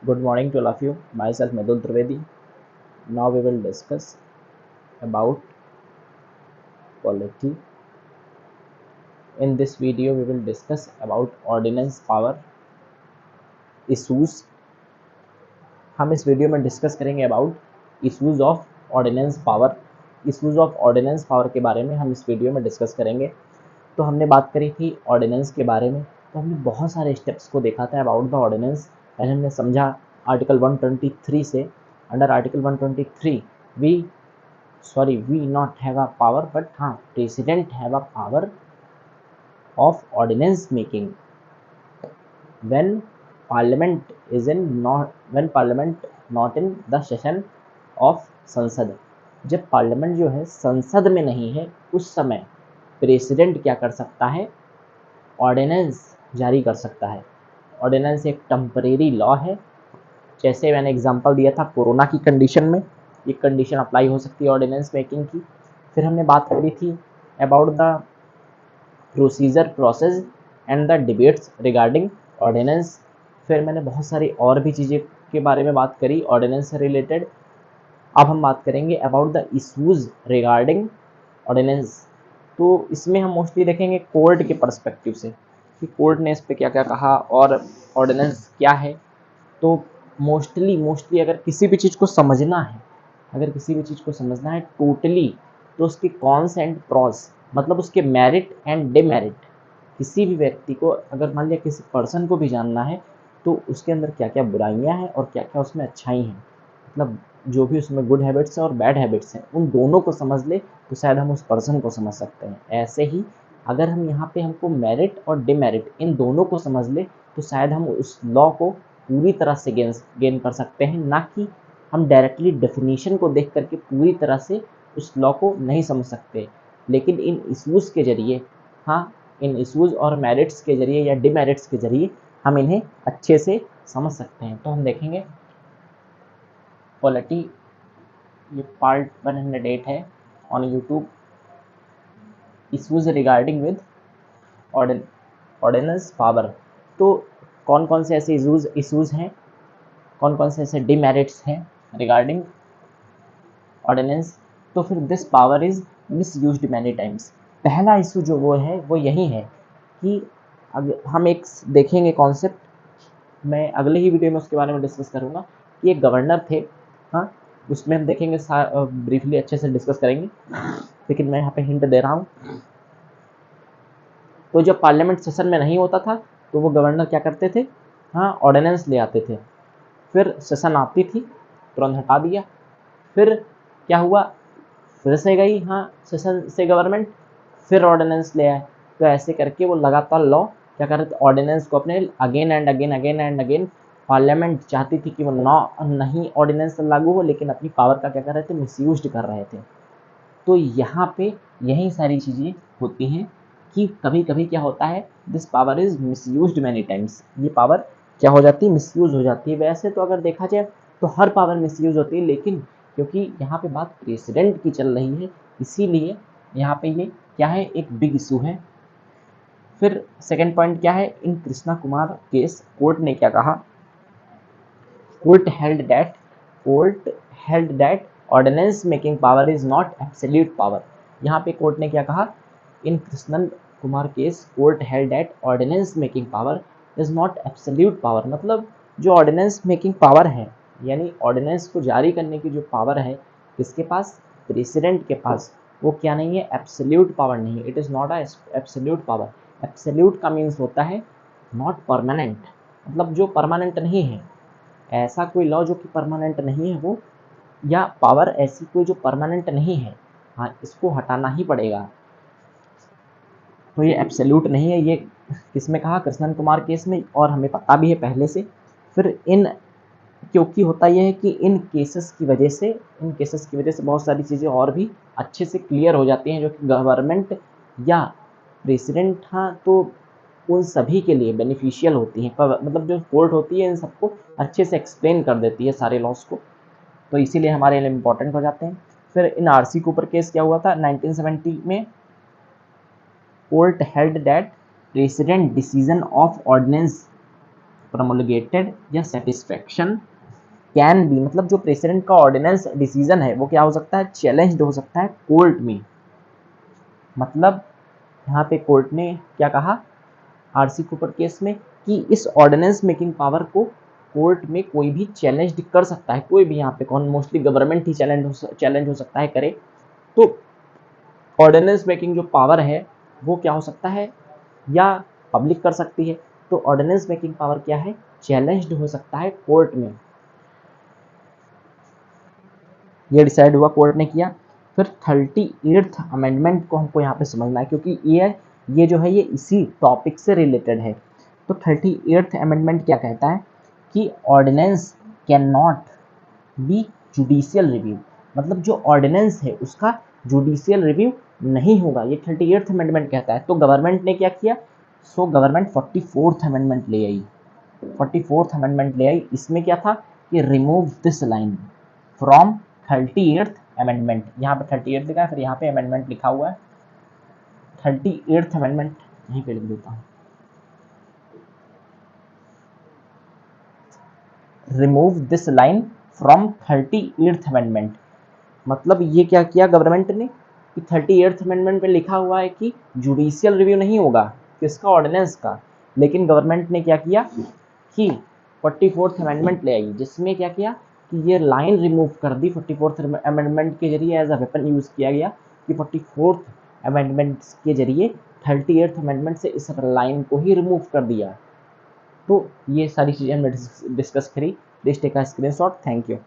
Good morning to all of you. Myself Madhul Trivedi. Now we will discuss about polity. In this video, we will discuss about ordinance power issues. हम इस video में discuss करेंगे about issues of ordinance power. Issues of ordinance power के बारे में हम इस video में डिस्कस करेंगे। तो हमने बात करी थी ऑर्डिनेंस के बारे में, तो हमने बहुत सारे स्टेप्स को देखा था अबाउट द ऑर्डिनेंस। पहले हमने समझा आर्टिकल 123 से, under article 123 we not have a power, but हाँ president have a power of ordinance making when parliament not in the session of संसद। जब पार्लियामेंट जो है संसद में नहीं है उस समय प्रेसिडेंट क्या कर सकता है, ऑर्डिनेंस जारी कर सकता है। ऑर्डिनेंस एक टेम्परेरी लॉ है। जैसे मैंने एग्जांपल दिया था कोरोना की कंडीशन में, ये कंडीशन अप्लाई हो सकती है ऑर्डिनेंस मेकिंग की। फिर हमने बात करी थी about the procedure process and the debates regarding ordinance. फिर मैंने बहुत सारी और भी चीज़ें के बारे में बात करी ऑर्डिनेंस से रिलेटेड। अब हम बात करेंगे about the issues regarding ordinance. तो इसमें हम मोस्टली देखेंगे कोर्ट के पर्सपेक्टिव से कि कोर्ट ने इस पर क्या क्या कहा और ऑर्डिनेंस क्या है। तो मोस्टली अगर किसी भी चीज़ को समझना है टोटली, तो उसके कॉन्स एंड प्रॉस, मतलब उसके मेरिट एंड डिमेरिट, किसी भी व्यक्ति को अगर मान लिया किसी पर्सन को भी जानना है तो उसके अंदर क्या क्या बुराइयां हैं और क्या क्या उसमें अच्छाई हैं, मतलब जो भी उसमें गुड हैबिट्स हैं और बैड हैबिट्स हैं, उन दोनों को समझ ले तो शायद हम उस पर्सन को समझ सकते हैं। ऐसे ही अगर हम यहाँ पे हमको मेरिट और डिमेरिट इन दोनों को समझ ले तो शायद हम उस लॉ को पूरी तरह से गेन कर सकते हैं, ना कि हम डायरेक्टली डेफिनेशन को देख करके पूरी तरह से उस लॉ को नहीं समझ सकते। लेकिन इन इश्यूज़ के जरिए, हाँ इन इश्यूज़ और मेरिट्स के जरिए या डिमेरिट्स के जरिए हम इन्हें अच्छे से समझ सकते हैं। तो हम देखेंगे पॉलिटी, ये पार्ट 108 है on YouTube, issues regarding with ordinance power. तो कौन कौन से ऐसे इश्यूज हैं, कौन कौन से ऐसे डिमेरिट्स हैं रिगार्डिंग ऑर्डिनेंस। तो फिर this power is misused many times. पहला इशू जो वो है वो यही है कि अगर हम एक देखेंगे कॉन्सेप्ट, मैं अगले ही वीडियो में उसके बारे में डिस्कस करूँगा कि एक गवर्नर थे, हाँ उसमें हम देखेंगे ब्रीफली अच्छे से डिस्कस करेंगे, लेकिन मैं यहाँ पे हिंट दे रहा हूँ। तो जब पार्लियामेंट सेशन में नहीं होता था तो वो गवर्नर क्या करते थे, हाँ ऑर्डिनेंस ले आते थे। फिर सेशन आती थी, तुरंत हटा दिया। फिर क्या हुआ, फिर से गई हाँ सेशन से गवर्नमेंट, फिर ऑर्डिनेंस ले आए। तो ऐसे करके वो लगातार लॉ क्या कर रहे थे, ऑर्डिनेंस को अपने अगेन एंड अगेन पार्लियामेंट चाहती थी कि वो नहीं ऑर्डिनेंस लागू हो, लेकिन अपनी पावर का क्या कर रहे थे, मिसयूज कर रहे थे। तो यहाँ पे यही सारी चीज़ें होती हैं कि कभी कभी क्या होता है, this power is misused many times. ये पावर क्या हो जाती है, मिसयूज हो जाती है। वैसे तो अगर देखा जाए तो हर पावर मिसयूज होती है, लेकिन क्योंकि यहाँ पे बात प्रेसिडेंट की चल रही है इसीलिए यहाँ पे ये क्या है, एक बिग इशू है। फिर सेकेंड पॉइंट क्या है, in Krishna Kumar case court ने क्या कहा, court held that ordinance making power is not absolute power. यहाँ पे कोर्ट ने क्या कहा, in Krishnan Kumar case court held that ordinance making power is not absolute power. मतलब जो ऑर्डिनेंस मेकिंग पावर है, यानी ऑर्डिनेंस को जारी करने की जो पावर है किसके पास, प्रेसिडेंट के पास, वो क्या नहीं है, एब्सोल्यूट पावर नहीं है। It is not a absolute power. Absolute का मीन्स होता है नॉट परमानेंट, मतलब जो परमानेंट नहीं है। ऐसा कोई लॉ जो कि परमानेंट नहीं है वो, या पावर ऐसी कोई जो परमानेंट नहीं है, हाँ इसको हटाना ही पड़ेगा। तो ये एब्सोल्यूट नहीं है। ये किसमें कहा, कृष्णन कुमार केस में, और हमें पता भी है पहले से। फिर क्योंकि होता यह है कि इन केसेस की वजह से बहुत सारी चीज़ें और भी अच्छे से क्लियर हो जाती हैं, जो कि गवर्नमेंट या प्रेसिडेंट, हाँ तो उन सभी के लिए बेनिफिशियल होती हैं। मतलब जो कोर्ट होती है इन सबको अच्छे से एक्सप्लेन कर देती है सारे लॉस को, तो इसीलिए हमारे लिए इम्पोर्टेंट हो जाते हैं। फिर इन आरसी कूपर केस क्या हुआ था 1970 में, court held that president decision of ordinance promulgated या सेटिस्फैक्शन कैन बी, मतलब जो प्रेसिडेंट का ऑर्डिनेंस डिसीजन है वो क्या हो सकता है, चैलेंज्ड हो सकता है कोर्ट में। मतलब यहाँ पे कोर्ट ने क्या कहा आरसी कूपर केस में कि इस ऑर्डिनेंस मेकिंग पावर को कोर्ट में कोई भी चैलेंज कर सकता है, कोई भी, यहाँ पे कौन, मोस्टली गवर्नमेंट ही चैलेंज हो सकता है करे। तो ऑर्डिनेंस मेकिंग जो पावर है वो क्या हो सकता है, या पब्लिक कर सकती है। तो ऑर्डिनेंस मेकिंग पावर क्या है, चैलेंज्ड हो सकता है कोर्ट में। ये डिसाइड हुआ, कोर्ट ने किया। फिर 38th अमेंडमेंट को हमको यहाँ पे समझना है, क्योंकि ये जो है ये इसी टॉपिक से रिलेटेड है। तो 38th अमेंडमेंट क्या कहता है कि ordinance can not be judicial review, मतलब जो ऑर्डिनेंस है उसका जुडिशियल रिव्यू नहीं होगा, ये 38th अमेंडमेंट कहता है। तो गवर्नमेंट ने क्या किया, सो गवर्नमेंट 44th अमेंडमेंट ले आई। 44th अमेंडमेंट ले आई, इसमें क्या था कि remove this line from 38th amendment. यहाँ पे 38th लिखा है, फिर यहाँ पे अमेंडमेंट लिखा हुआ है, 38th अमेंडमेंट यहीं पे लिख देता हूँ, remove this line from 38th amendment. मतलब ये क्या किया गवर्नमेंट ने कि 38th अमेंडमेंट में लिखा हुआ है कि जुडिशियल रिव्यू नहीं होगा किसका, ऑर्डिनेंस का, लेकिन गवर्नमेंट ने क्या किया कि 44th अमेंडमेंट ले आई, जिसमें क्या किया कि ये लाइन रिमूव कर दी। 44th अमेंडमेंट के जरिए एज अ वेपन यूज किया गया कि 44th अमेंडमेंट के जरिए 38th अमेंडमेंट से इस लाइन को ही रिमूव कर दिया। तो ये सारी चीज़ें हमने डिस्कस करी। Please take a screenshot. Thank you.